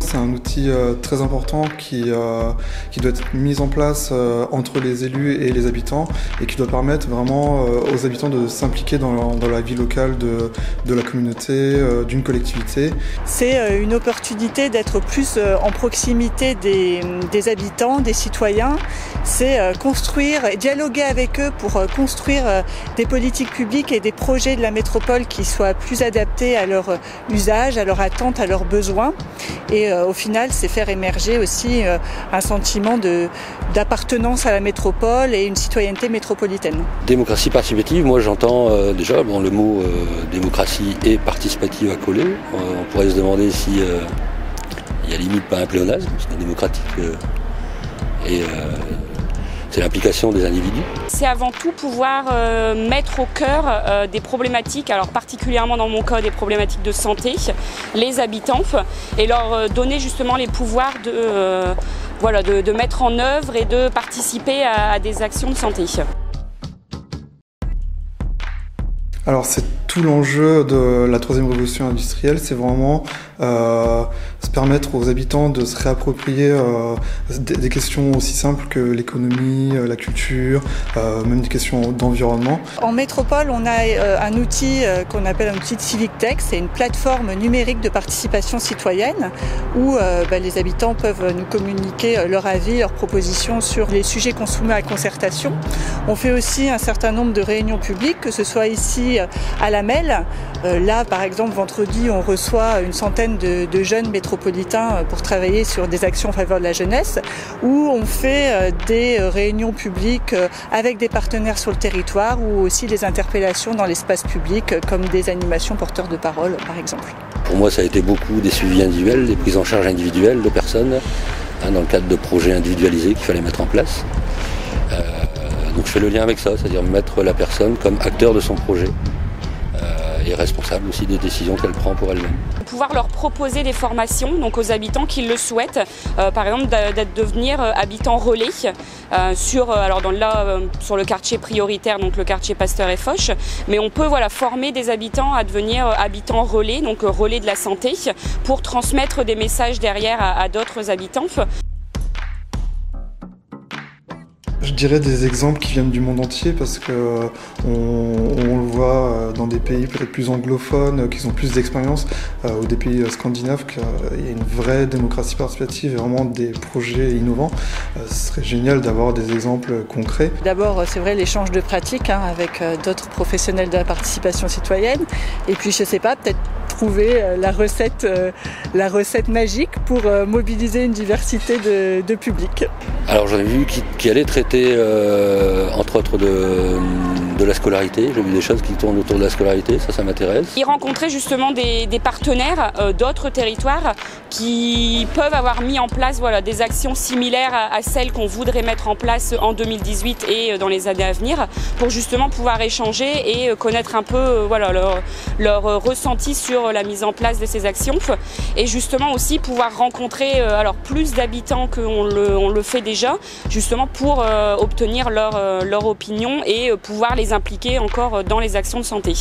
c'est un outil très important qui doit être mis en place entre les élus et les habitants et qui doit permettre vraiment aux habitants de s'impliquer dans la vie locale de la communauté, d'une collectivité. C'est une opportunité d'être plus en proximité des habitants, des citoyens. C'est construire et dialoguer avec eux pour construire des politiques publiques et des projets de la métropole qui soient plus adaptés à leur usage, à leurs attentes, à leurs besoins. Et au final, c'est faire émerger aussi un sentiment d'appartenance à la métropole et une citoyenneté métropolitaine. Démocratie participative, moi j'entends déjà le mot démocratie et participative à coller. On pourrait se demander si il y a limite pas un pléonasme, parce que démocratique c'est l'implication des individus. C'est avant tout pouvoir mettre au cœur des problématiques, alors particulièrement dans mon cas des problématiques de santé, les habitants, et leur donner justement les pouvoirs de mettre en œuvre et de participer à des actions de santé. Alors c'est tout l'enjeu de la troisième révolution industrielle, c'est vraiment se permettre aux habitants de se réapproprier des questions aussi simples que l'économie, la culture, même des questions d'environnement. En métropole, on a un outil qu'on appelle un outil de Civic Tech, c'est une plateforme numérique de participation citoyenne où les habitants peuvent nous communiquer leur avis, leurs propositions sur les sujets qu'on soumet à concertation. On fait aussi un certain nombre de réunions publiques, que ce soit ici à la MEL. Là, par exemple, vendredi, on reçoit une centaine de jeunes métropolitains pour travailler sur des actions en faveur de la jeunesse, où on fait des réunions publiques avec des partenaires sur le territoire ou aussi des interpellations dans l'espace public, comme des animations porteurs de parole, par exemple. Pour moi, ça a été beaucoup des suivis individuels, des prises en charge individuelles de personnes, dans le cadre de projets individualisés qu'il fallait mettre en place. Donc je fais le lien avec ça, c'est-à-dire mettre la personne comme acteur de son projet et responsable aussi des décisions qu'elle prend pour elle-même. Pouvoir leur proposer des formations donc aux habitants qui le souhaitent, par exemple de devenir habitants relais sur le quartier prioritaire, donc le quartier Pasteur et Foch, mais on peut former des habitants à devenir habitants relais, donc relais de la santé, pour transmettre des messages derrière à d'autres habitants. Je dirais des exemples qui viennent du monde entier parce que on le voit dans des pays peut-être plus anglophones, qui ont plus d'expérience, ou des pays scandinaves, qu'il y a une vraie démocratie participative et vraiment des projets innovants. Ce serait génial d'avoir des exemples concrets. D'abord, c'est vrai, l'échange de pratiques avec d'autres professionnels de la participation citoyenne. Et puis, je sais pas, peut-être trouver la recette magique pour mobiliser une diversité de publics. Alors j'en ai vu qui allaient traiter entre autres de la scolarité. J'ai vu des choses qui tournent autour de la scolarité, ça m'intéresse. Y rencontrer justement des partenaires d'autres territoires qui peuvent avoir mis en place des actions similaires à celles qu'on voudrait mettre en place en 2018 et dans les années à venir, pour justement pouvoir échanger et connaître un peu leur ressenti sur la mise en place de ces actions, et justement aussi pouvoir rencontrer plus d'habitants qu'on le fait déjà, justement pour obtenir leur opinion et pouvoir les impliquer encore dans les actions de santé.